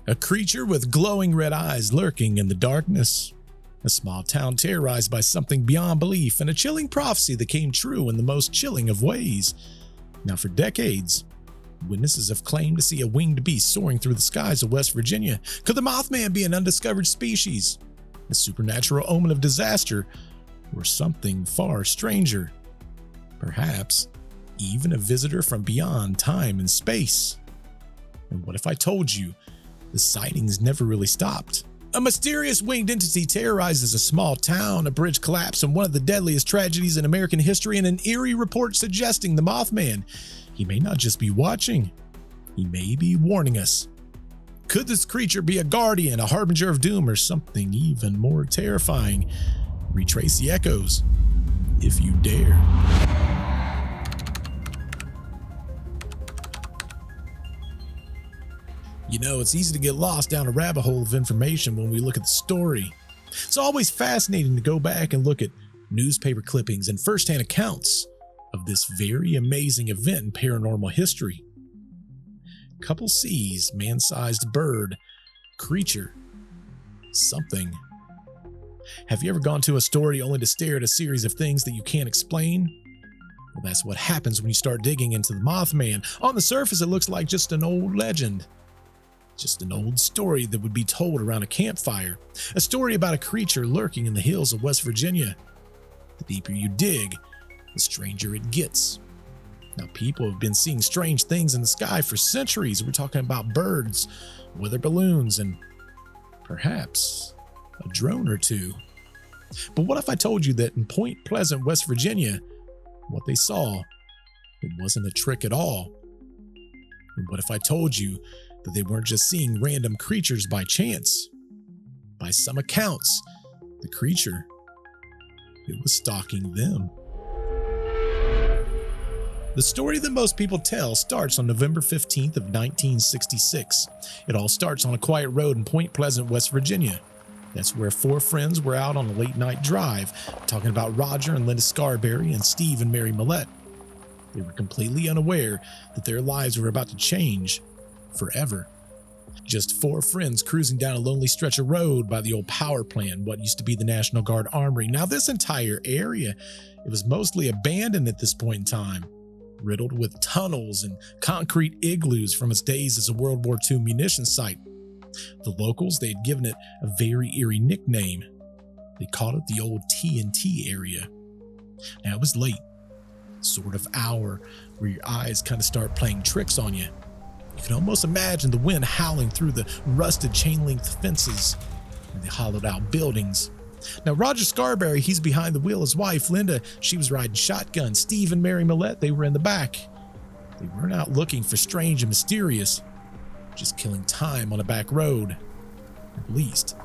A creature with glowing red eyes lurking in the darkness. A small town terrorized by something beyond belief, and a chilling prophecy that came true in the most chilling of ways. Now, for decades, witnesses have claimed to see a winged beast soaring through the skies of West Virginia. Could the Mothman be an undiscovered species, a supernatural omen of disaster, or something far stranger? Perhaps even a visitor from beyond time and space. And what if I told you the sightings never really stopped? A mysterious winged entity terrorizes a small town, a bridge collapse, and one of the deadliest tragedies in American history, and an eerie report suggesting the Mothman, he may not just be watching, he may be warning us. Could this creature be a guardian, a harbinger of doom, or something even more terrifying? Retrace the echoes, if you dare. You know, it's easy to get lost down a rabbit hole of information when we look at the story. It's always fascinating to go back and look at newspaper clippings and firsthand accounts of this very amazing event in paranormal history. Couple sees man-sized bird, creature, something. Have you ever gone to a story only to stare at a series of things that you can't explain? Well, that's what happens when you start digging into the Mothman. On the surface, it looks like just an old legend. Just an old story that would be told around a campfire. A story about a creature lurking in the hills of West Virginia. The deeper you dig, the stranger it gets. Now, people have been seeing strange things in the sky for centuries. We're talking about birds, weather balloons, and perhaps a drone or two. But what if I told you that in Point Pleasant, West Virginia, what they saw, it wasn't a trick at all? And what if I told you that they weren't just seeing random creatures by chance? By some accounts, the creature, it was stalking them. The story that most people tell starts on November 15th of 1966. It all starts on a quiet road in Point Pleasant, West Virginia. That's where four friends were out on a late night drive, talking about Roger and Linda Scarberry and Steve and Mary Mallette. They were completely unaware that their lives were about to change forever. Just four friends cruising down a lonely stretch of road by the old power plant, what used to be the National Guard Armory. Now, this entire area, it was mostly abandoned at this point in time, riddled with tunnels and concrete igloos from its days as a World War II munition site. The locals, they had given it a very eerie nickname. They called it the old TNT area. Now, it was late, sort of hour where your eyes kind of start playing tricks on you. You can almost imagine the wind howling through the rusted chain-link fences and the hollowed-out buildings. Now, Roger Scarberry, he's behind the wheel. His wife, Linda, she was riding shotgun. Steve and Mary Mallette, they were in the back. They weren't out looking for strange and mysterious, just killing time on a back road. At least,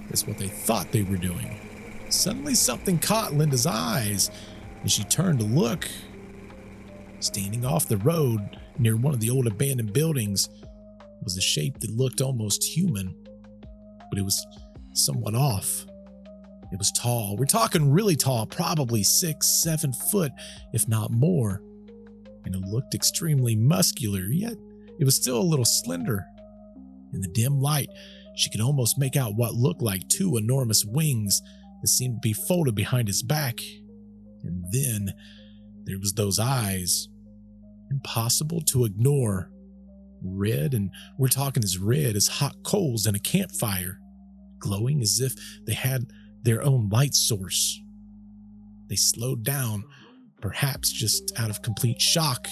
that's what they thought they were doing. Suddenly, something caught Linda's eyes, and she turned to look. Standing off the road near one of the old abandoned buildings was a shape that looked almost human, but it was somewhat off. It was tall. We're talking really tall, probably 6-7 foot, if not more. And it looked extremely muscular, yet it was still a little slender. In the dim light, she could almost make out what looked like two enormous wings that seemed to be folded behind his back. And then there was those eyes. Impossible to ignore. Red, and we're talking as red as hot coals in a campfire, glowing as if they had their own light source. They slowed down, perhaps just out of complete shock.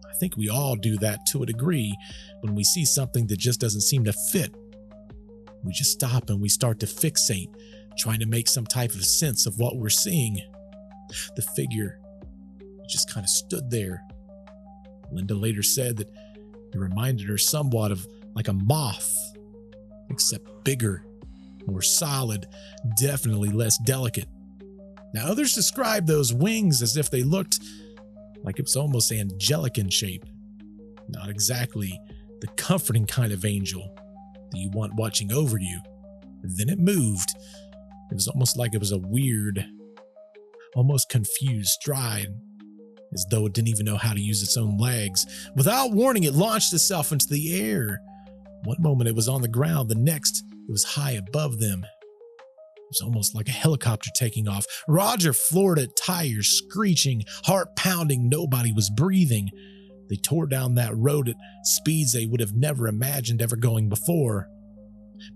I think we all do that to a degree when we see something that just doesn't seem to fit. We just stop and we start to fixate, trying to make some type of sense of what we're seeing. The figure just kind of stood there. Linda later said that it reminded her somewhat of like a moth, except bigger, more solid, definitely less delicate. Now, others describe those wings as if they looked like it was almost angelic in shape. Not exactly the comforting kind of angel that you want watching over you. Then it moved. It was almost like it was a weird, almost confused stride, as though it didn't even know how to use its own legs. Without warning, it launched itself into the air, One moment it was on the ground, the next it was high above them. It was almost like a helicopter taking off. Roger floored it, tires screeching, heart pounding, nobody was breathing. They tore down that road at speeds they would have never imagined ever going before.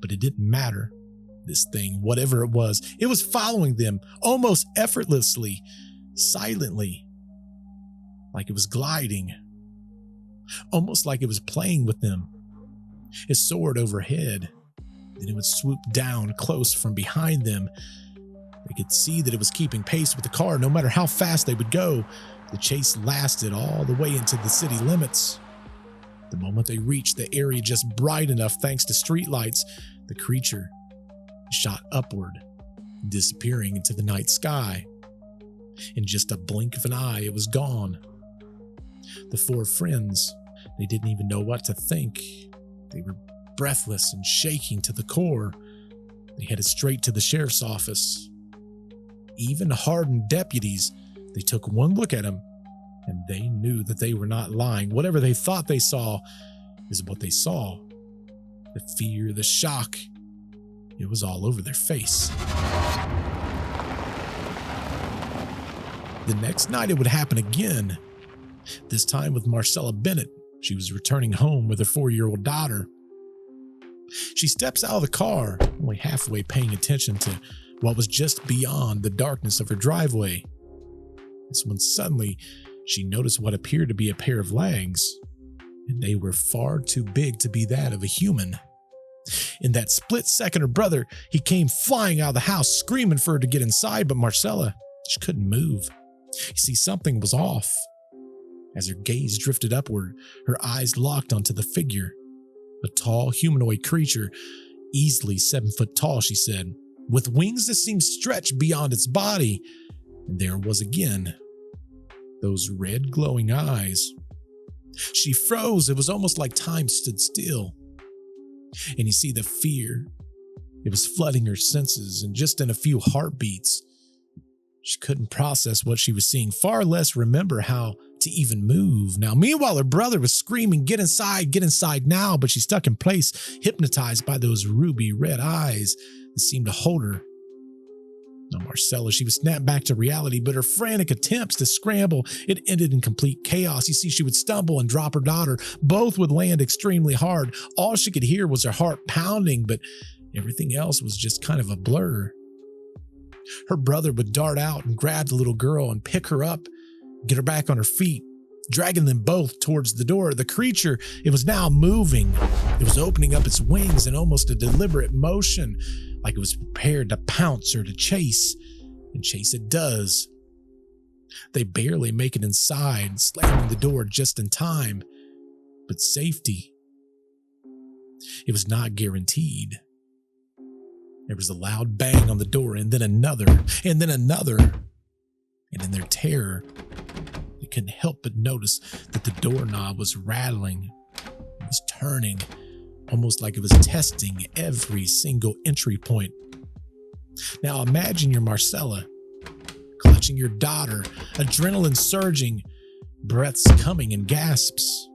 But it didn't matter. This thing, whatever it was following them almost effortlessly, silently, like it was gliding, almost like it was playing with them. It soared overhead, then it would swoop down close from behind them. They could see that it was keeping pace with the car no matter how fast they would go. The chase lasted all the way into the city limits. The moment they reached the area just bright enough thanks to streetlights, the creature shot upward, disappearing into the night sky. In just a blink of an eye, it was gone. The four friends, they didn't even know what to think. They were breathless and shaking to the core. They headed straight to the sheriff's office. Even hardened deputies, they took one look at him, and they knew that they were not lying. Whatever they thought they saw is what they saw. The fear, the shock, it was all over their face. The next night it would happen again, this time with Marcella Bennett. She was returning home with her 4-year-old daughter. She steps out of the car, only halfway paying attention to what was just beyond the darkness of her driveway. That's when suddenly she noticed what appeared to be a pair of legs, and they were far too big to be that of a human. In that split second, her brother, he came flying out of the house, screaming for her to get inside, but Marcella just couldn't move. You see, something was off. As her gaze drifted upward, her eyes locked onto the figure. A tall, humanoid creature, easily 7 foot tall, she said, with wings that seemed stretched beyond its body. And there it was again. Those red glowing eyes. She froze. It was almost like time stood still. And you see the fear. It was flooding her senses, and just in a few heartbeats, she couldn't process what she was seeing, far less remember how to even move. Now, meanwhile, her brother was screaming, get inside now, but she stuck in place, hypnotized by those ruby red eyes that seemed to hold her. Now, Marcella, she was snapped back to reality, but her frantic attempts to scramble, it ended in complete chaos. You see, she would stumble and drop her daughter. Both would land extremely hard. All she could hear was her heart pounding, but everything else was just kind of a blur. Her brother would dart out and grab the little girl and pick her up, get her back on her feet, dragging them both towards the door. The creature, it was now moving. It was opening up its wings in almost a deliberate motion, like it was prepared to pounce or to chase, and chase it does. They barely make it inside, slamming the door just in time. But safety, it was not guaranteed. There was a loud bang on the door, and then another, and then another. And in their terror, they couldn't help but notice that the doorknob was rattling. It was turning, almost like it was testing every single entry point. Now imagine you're Marcella, clutching your daughter, adrenaline surging, breaths coming in gasps.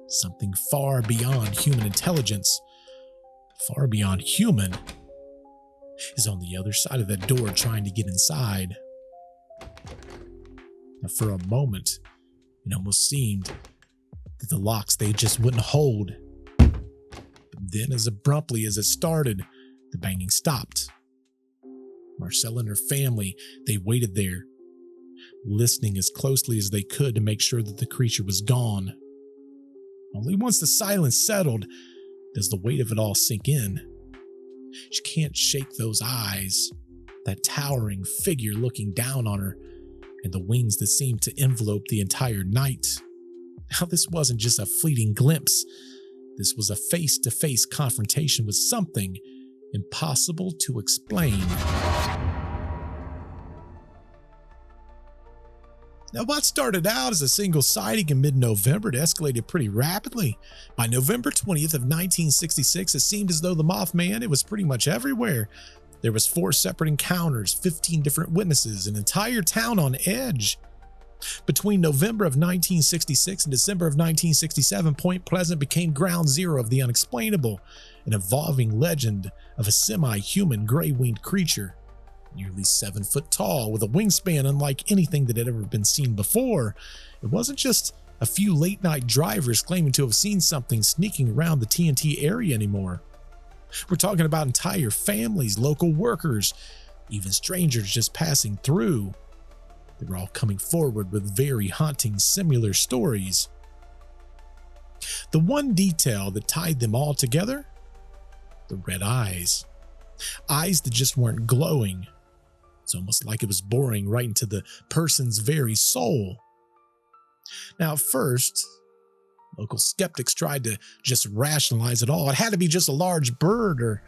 Something far beyond human intelligence, far beyond human, is on the other side of that door trying to get inside. Now, for a moment, it almost seemed that the locks, they just wouldn't hold. But then, as abruptly as it started, the banging stopped. Marcella and her family, they waited there, listening as closely as they could to make sure that the creature was gone. Only once the silence settled does the weight of it all sink in. She can't shake those eyes, that towering figure looking down on her, and the wings that seemed to envelope the entire night. Now, this wasn't just a fleeting glimpse. This was a face-to-face confrontation with something impossible to explain. Now, what started out as a single sighting in mid-November, it escalated pretty rapidly. By November 20th of 1966, it seemed as though the Mothman, it was pretty much everywhere. There was 4 separate encounters, 15 different witnesses, an entire town on edge. Between November of 1966 and December of 1967, Point Pleasant became ground zero of the unexplainable, an evolving legend of a semi-human gray-winged creature, nearly 7 foot tall with a wingspan unlike anything that had ever been seen before. It wasn't just a few late-night drivers claiming to have seen something sneaking around the TNT area anymore. We're talking about entire families, local workers, even strangers just passing through. They were all coming forward with very haunting, similar stories. The one detail that tied them all together? The red eyes. Eyes that just weren't glowing. It's almost like it was boring right into the person's very soul. Now, at first, local skeptics tried to just rationalize it all. It had to be just a large bird, or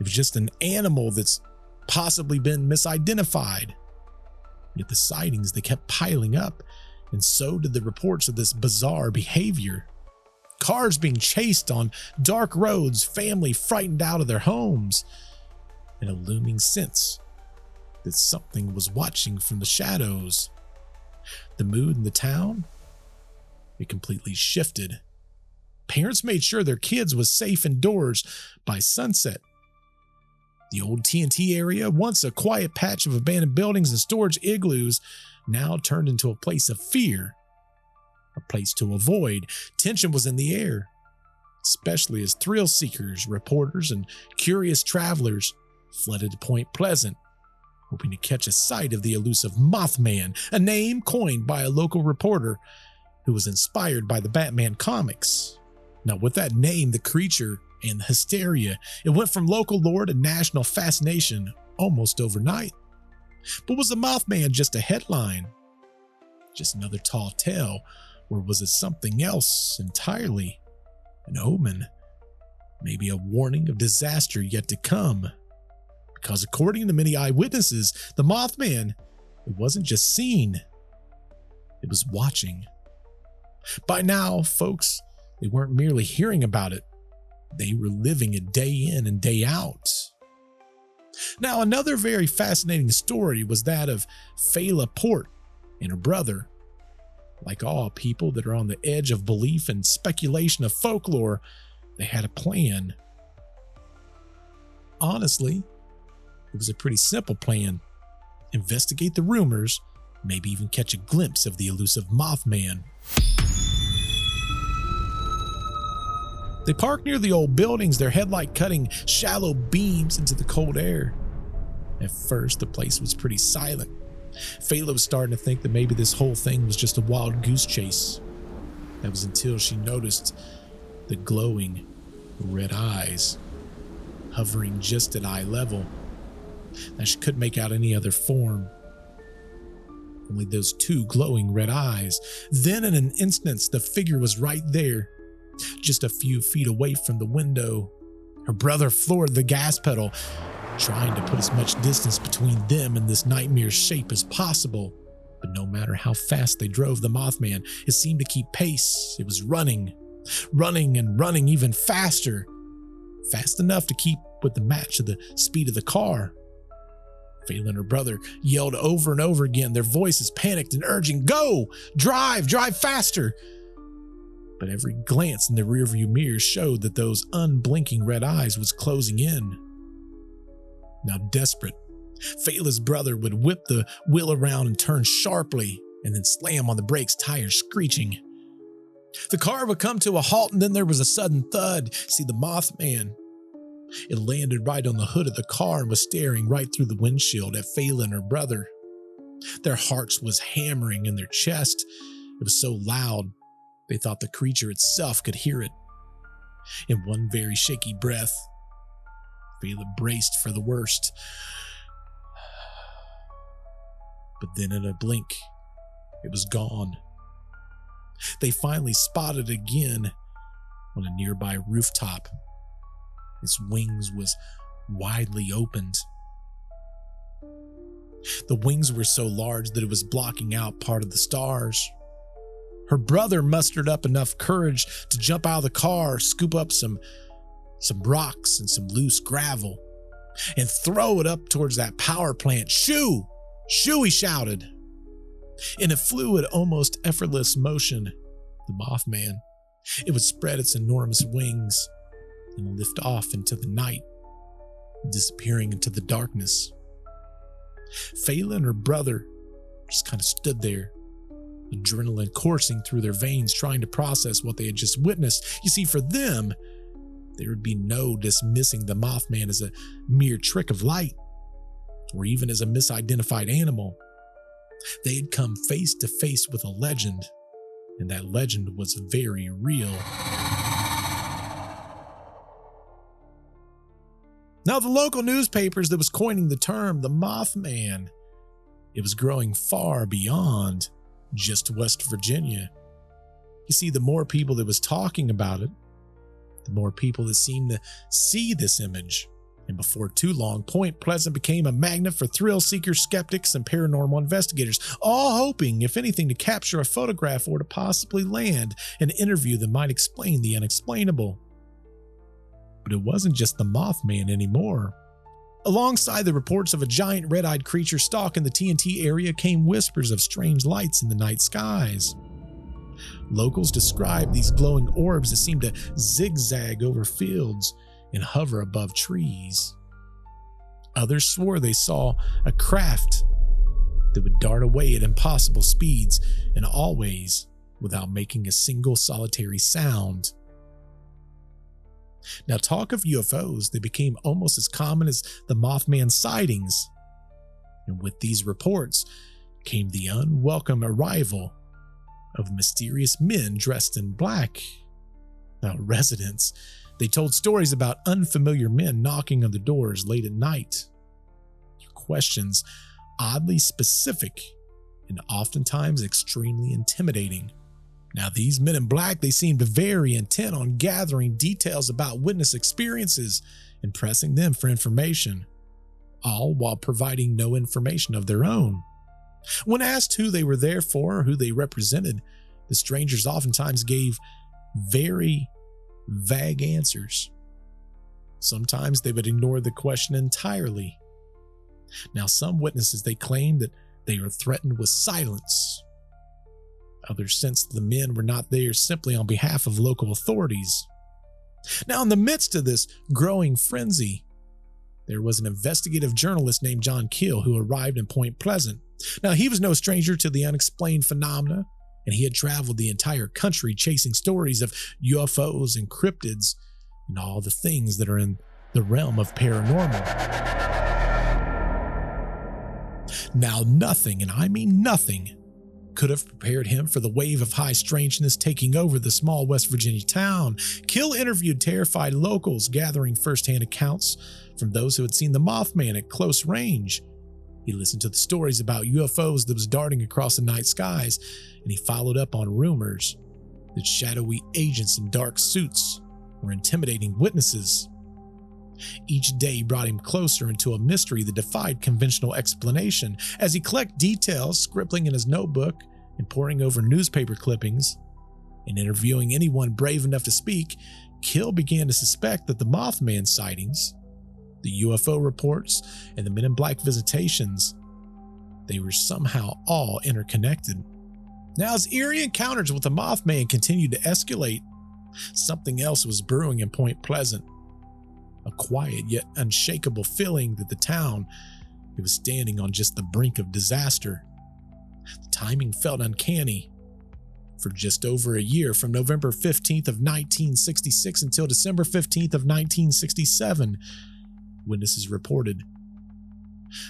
it was just an animal that's possibly been misidentified. Yet the sightings, they kept piling up, and so did the reports of this bizarre behavior. Cars being chased on dark roads, family frightened out of their homes, and a looming sense that something was watching from the shadows. The mood in the town, it completely shifted. Parents made sure their kids was safe indoors by sunset. The old TNT area, once a quiet patch of abandoned buildings and storage igloos, now turned into a place of fear, a place to avoid. Tension was in the air, especially as thrill seekers, reporters, and curious travelers flooded to Point Pleasant, hoping to catch a sight of the elusive Mothman, a name coined by a local reporter who was inspired by the Batman comics. Now, with that name, the creature and the hysteria, it went from local lore to national fascination almost overnight. But was the Mothman just a headline? Just another tall tale? Or was it something else entirely? An omen? Maybe a warning of disaster yet to come? Because according to many eyewitnesses, the Mothman, it wasn't just seen, it was watching. By now, folks, they weren't merely hearing about it, they were living it day in and day out. Now, another very fascinating story was that of Phila Port and her brother. Like all people that are on the edge of belief and speculation of folklore, they had a plan. Honestly, it was a pretty simple plan. Investigate the rumors, maybe even catch a glimpse of the elusive Mothman. They parked near the old buildings, their headlight cutting shallow beams into the cold air. At first, the place was pretty silent. Phila was starting to think that maybe this whole thing was just a wild goose chase. That was until she noticed the glowing red eyes hovering just at eye level. Now, she couldn't make out any other form, only those two glowing red eyes. Then in an instant, the figure was right there, just a few feet away from the window. Her brother floored the gas pedal, trying to put as much distance between them and this nightmare shape as possible. But no matter how fast they drove, the Mothman, it seemed to keep pace. It was running and running even faster. Fast enough to keep with the match of the speed of the car. Phila and her brother yelled over and over again, their voices panicked and urging, "Go! Drive faster!" But every glance in the rearview mirror showed that those unblinking red eyes was closing in. Now desperate, Phila's brother would whip the wheel around and turn sharply, and then slam on the brakes, tires screeching. The car would come to a halt, and then there was a sudden thud. See, the Mothman, it landed right on the hood of the car and was staring right through the windshield at Phila and her brother. Their hearts was hammering in their chest. It was so loud, they thought the creature itself could hear it. In one very shaky breath, Phila braced for the worst. But then in a blink, it was gone. They finally spotted it again on a nearby rooftop. Its wings was widely opened. The wings were so large that it was blocking out part of the stars. Her brother mustered up enough courage to jump out of the car, scoop up some rocks and some loose gravel, and throw it up towards that power plant. "Shoo! Shoo!" he shouted. In a fluid, almost effortless motion, the Mothman, it would spread its enormous wings and lift off into the night, disappearing into the darkness. Phila and her brother just kind of stood there, adrenaline coursing through their veins, trying to process what they had just witnessed. You see, for them, there would be no dismissing the Mothman as a mere trick of light, or even as a misidentified animal. They had come face to face with a legend, and that legend was very real. Now, the local newspapers that was coining the term, the Mothman, it was growing far beyond just West Virginia. You see, the more people that was talking about it, the more people that seemed to see this image. And before too long, Point Pleasant became a magnet for thrill-seekers, skeptics, and paranormal investigators, all hoping, if anything, to capture a photograph or to possibly land an interview that might explain the unexplainable. But it wasn't just the Mothman anymore. Alongside the reports of a giant red-eyed creature stalking the TNT area came whispers of strange lights in the night skies. Locals described these glowing orbs that seemed to zigzag over fields and hover above trees. Others swore they saw a craft that would dart away at impossible speeds and always without making a single solitary sound. Now, talk of UFOs, they became almost as common as the Mothman sightings. And with these reports came the unwelcome arrival of mysterious men dressed in black. Now, residents, they told stories about unfamiliar men knocking on the doors late at night. Questions oddly specific and oftentimes extremely intimidating. Now, these men in black, they seemed very intent on gathering details about witness experiences and pressing them for information, all while providing no information of their own. When asked who they were there for or who they represented, the strangers oftentimes gave very vague answers. Sometimes they would ignore the question entirely. Now, some witnesses, they claimed that they were threatened with silence. Others sensed the men were not there simply on behalf of local authorities. Now, in the midst of this growing frenzy, there was an investigative journalist named John Keel who arrived in Point Pleasant. Now, he was no stranger to the unexplained phenomena, and he had traveled the entire country chasing stories of UFOs and cryptids and all the things that are in the realm of paranormal. Now, nothing, and I mean nothing, could have prepared him for the wave of high strangeness taking over the small West Virginia town. Keel interviewed terrified locals, gathering firsthand accounts from those who had seen the Mothman at close range. He listened to the stories about UFOs that was darting across the night skies, and he followed up on rumors that shadowy agents in dark suits were intimidating witnesses. Each day brought him closer into a mystery that defied conventional explanation. As he collected details, scribbling in his notebook and poring over newspaper clippings and interviewing anyone brave enough to speak, Keel began to suspect that the Mothman sightings, the UFO reports, and the Men in Black visitations, they were somehow all interconnected. Now, as eerie encounters with the Mothman continued to escalate, something else was brewing in Point Pleasant. A quiet yet unshakable feeling that the town, it was standing on just the brink of disaster. The timing felt uncanny. For just over a year, from November 15th of 1966 until December 15th of 1967, witnesses reported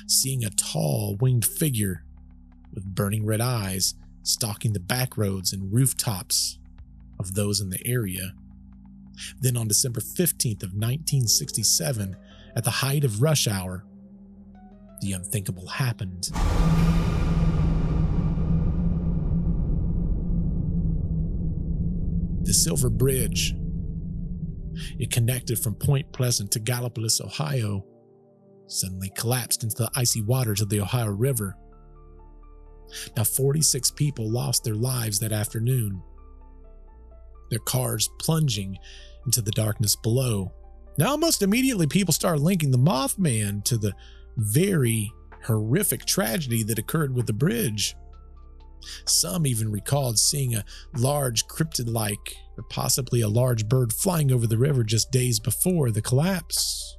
seeing a tall, winged figure with burning red eyes stalking the back roads and rooftops of those in the area. Then on December 15th of 1967, at the height of rush hour, the unthinkable happened. The Silver Bridge. It connected from Point Pleasant to Gallipolis, Ohio, suddenly collapsed into the icy waters of the Ohio River. Now, 46 people lost their lives that afternoon, their cars plunging into the darkness below. Now, almost immediately, people started linking the Mothman to the very horrific tragedy that occurred with the bridge. Some even recalled seeing a large cryptid-like, or possibly a large bird flying over the river just days before the collapse.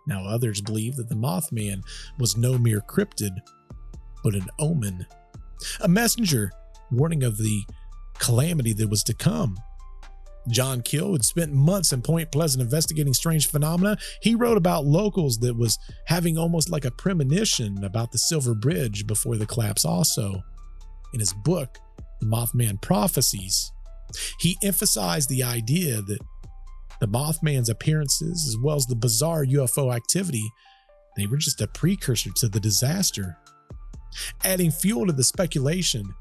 Now others believe that the Mothman was no mere cryptid, but an omen, a messenger warning of the calamity that was to come. John Keel had spent months in Point Pleasant investigating strange phenomena. He wrote about locals that was having almost like a premonition about the Silver Bridge before the collapse also. In his book, The Mothman Prophecies, he emphasized the idea that the Mothman's appearances, as well as the bizarre UFO activity, they were just a precursor to the disaster. Adding fuel to the speculation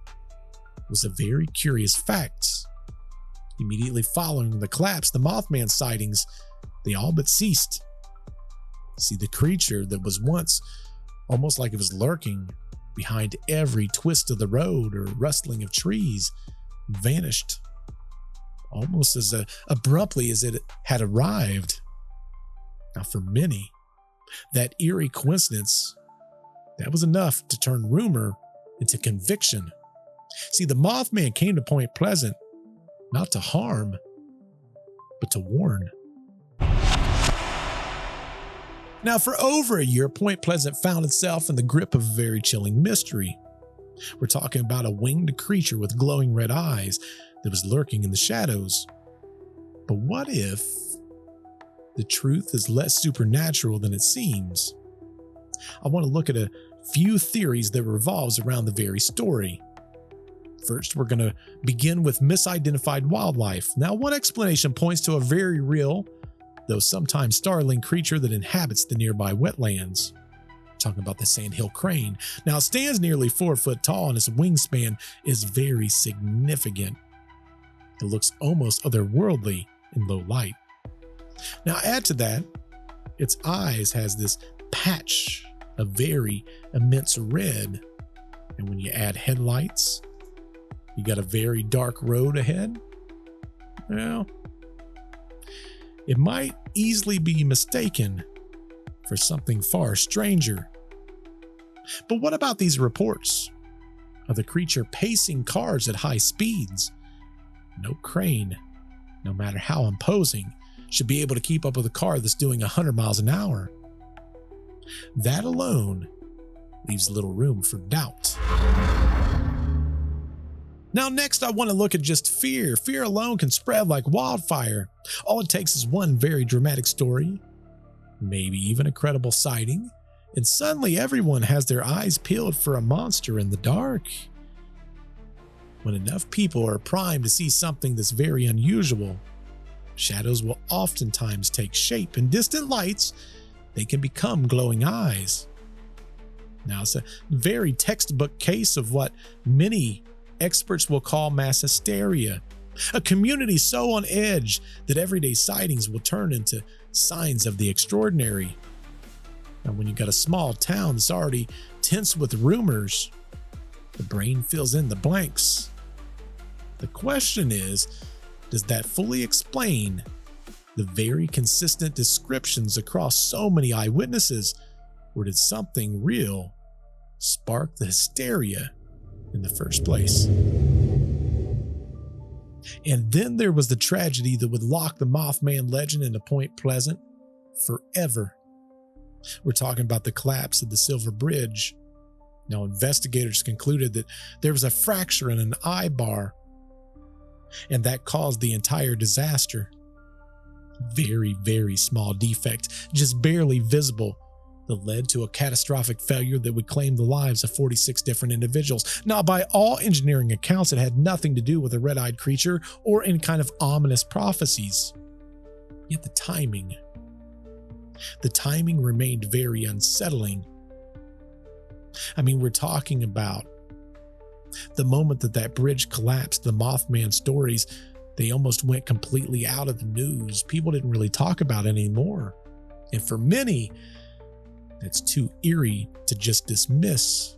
was a very curious fact. Immediately following the collapse, the Mothman sightings, they all but ceased. See, the creature that was once almost like it was lurking behind every twist of the road or rustling of trees vanished almost as abruptly as it had arrived. Now, for many, that eerie coincidence, that was enough to turn rumor into conviction. See, the Mothman came to Point Pleasant not to harm, but to warn. Now, for over a year, Point Pleasant found itself in the grip of a very chilling mystery. We're talking about a winged creature with glowing red eyes that was lurking in the shadows. But what if the truth is less supernatural than it seems? I want to look at a few theories that revolves around the very story. First, we're going to begin with misidentified wildlife. Now, one explanation points to a very real, though sometimes startling, creature that inhabits the nearby wetlands. Talking about the Sandhill crane. Now, it stands nearly 4 foot tall and its wingspan is very significant. It looks almost otherworldly in low light. Now, add to that, its eyes has this patch of very immense red. And when you add headlights, you got a very dark road ahead. Well, it might easily be mistaken for something far stranger. But what about these reports of the creature pacing cars at high speeds? No crane, no matter how imposing, should be able to keep up with a car that's doing 100 miles an hour. That alone leaves little room for doubt. Now, next, I want to look at just fear. Fear alone can spread like wildfire. All it takes is one very dramatic story, maybe even a credible sighting, and suddenly everyone has their eyes peeled for a monster in the dark. When enough people are primed to see something that's very unusual, shadows will oftentimes take shape, and distant lights, they can become glowing eyes. Now, it's a very textbook case of what many experts will call mass hysteria, a community so on edge that everyday sightings will turn into signs of the extraordinary. Now, when you've got a small town that's already tense with rumors, the brain fills in the blanks. The question is, does that fully explain the very consistent descriptions across so many eyewitnesses, or did something real spark the hysteria in the first place? And then there was the tragedy that would lock the Mothman legend into Point Pleasant forever. We're talking about the collapse of the Silver Bridge. Now, investigators concluded that there was a fracture in an eye bar, and that caused the entire disaster. Very, very small defect, just barely visible, that led to a catastrophic failure that would claim the lives of 46 different individuals. Now, by all engineering accounts, it had nothing to do with a red-eyed creature or any kind of ominous prophecies. Yet the timing remained very unsettling. I mean, we're talking about the moment that bridge collapsed, the Mothman stories, they almost went completely out of the news. People didn't really talk about it anymore. And for many, that's too eerie to just dismiss.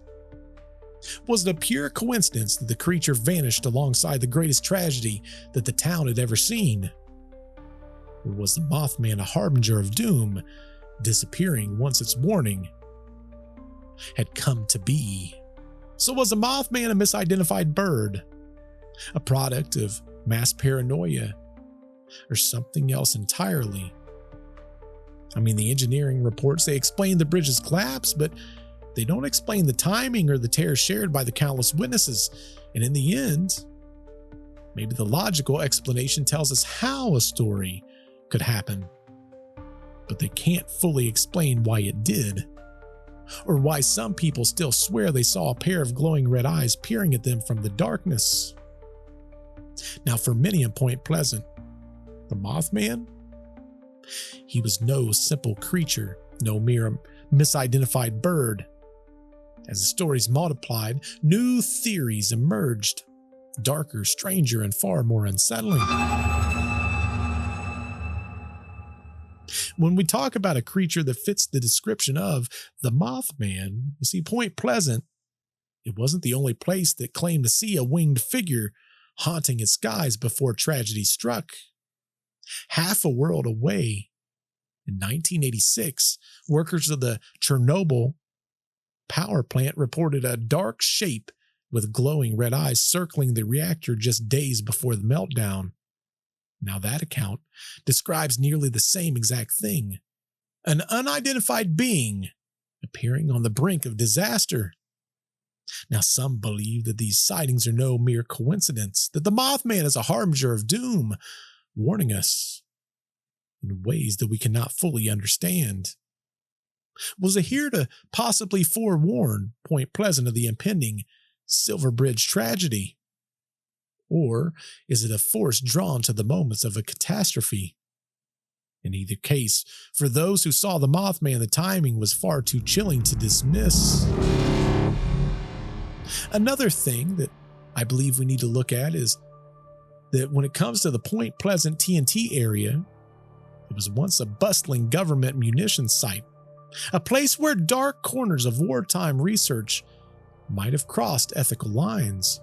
Was it a pure coincidence that the creature vanished alongside the greatest tragedy that the town had ever seen? Or was the Mothman a harbinger of doom, disappearing once its warning had come to be? So was the Mothman a misidentified bird? A product of mass paranoia? Or something else entirely? I mean, the engineering reports, they explain the bridge's collapse, but they don't explain the timing or the terror shared by the countless witnesses. And in the end, maybe the logical explanation tells us how a story could happen, but they can't fully explain why it did, or why some people still swear they saw a pair of glowing red eyes peering at them from the darkness. Now, for many in Point Pleasant, the Mothman, he was no simple creature, no mere misidentified bird. As the stories multiplied, new theories emerged, darker, stranger, and far more unsettling. When we talk about a creature that fits the description of the Mothman, you see, Point Pleasant, it wasn't the only place that claimed to see a winged figure haunting its skies before tragedy struck. Half a world away, in 1986, workers of the Chernobyl power plant reported a dark shape with glowing red eyes circling the reactor just days before the meltdown. Now that account describes nearly the same exact thing. An unidentified being appearing on the brink of disaster. Now some believe that these sightings are no mere coincidence, that the Mothman is a harbinger of doom, warning us in ways that we cannot fully understand. Was it here to possibly forewarn Point Pleasant of the impending Silver Bridge tragedy? Or is it a force drawn to the moments of a catastrophe? In either case, for those who saw the Mothman, the timing was far too chilling to dismiss. Another thing that I believe we need to look at is that when it comes to the Point Pleasant TNT area, it was once a bustling government munitions site, a place where dark corners of wartime research might have crossed ethical lines.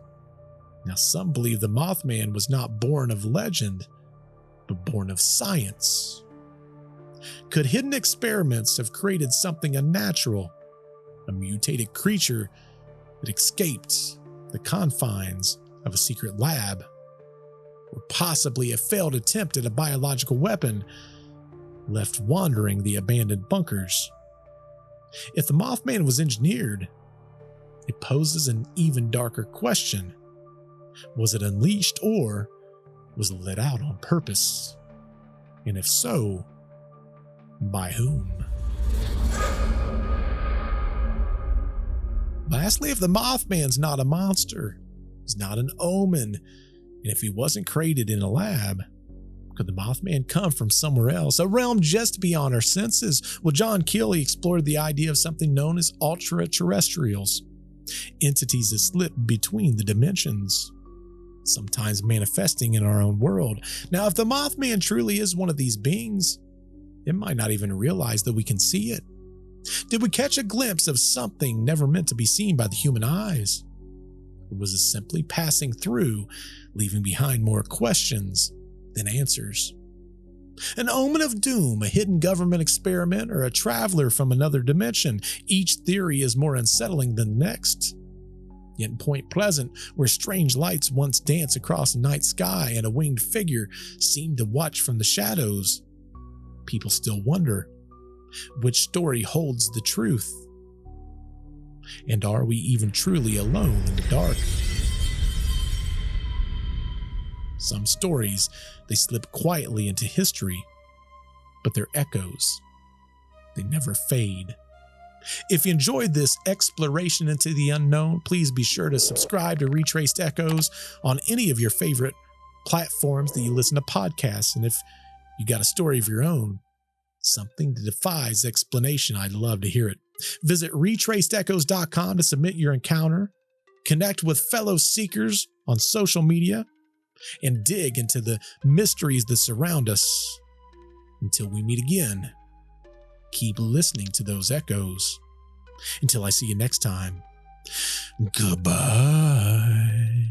Now, some believe the Mothman was not born of legend, but born of science. Could hidden experiments have created something unnatural, a mutated creature that escaped the confines of a secret lab, or possibly a failed attempt at a biological weapon left wandering the abandoned bunkers? If the Mothman was engineered, it poses an even darker question. Was it unleashed, or was it let out on purpose? And if so, by whom? Lastly, if the Mothman's not a monster, he's not an omen, and if he wasn't created in a lab, could the Mothman come from somewhere else, a realm just beyond our senses? Well, John Keel explored the idea of something known as ultraterrestrials, entities that slip between the dimensions, sometimes manifesting in our own world. Now, if the Mothman truly is one of these beings, it might not even realize that we can see it. Did we catch a glimpse of something never meant to be seen by the human eyes? Or was it simply passing through, leaving behind more questions than answers? An omen of doom, a hidden government experiment, or a traveler from another dimension? Each theory is more unsettling than the next. Yet in Point Pleasant, where strange lights once danced across the night sky and a winged figure seemed to watch from the shadows, people still wonder, which story holds the truth? And are we even truly alone in the dark? Some stories, they slip quietly into history, but their echoes, they never fade. If you enjoyed this exploration into the unknown, please be sure to subscribe to Retraced Echoes on any of your favorite platforms that you listen to podcasts. And if you got a story of your own, something that defies explanation, I'd love to hear it. Visit retracedechoes.com to submit your encounter, connect with fellow seekers on social media, and dig into the mysteries that surround us. Until we meet again, keep listening to those echoes. Until I see you next time, goodbye.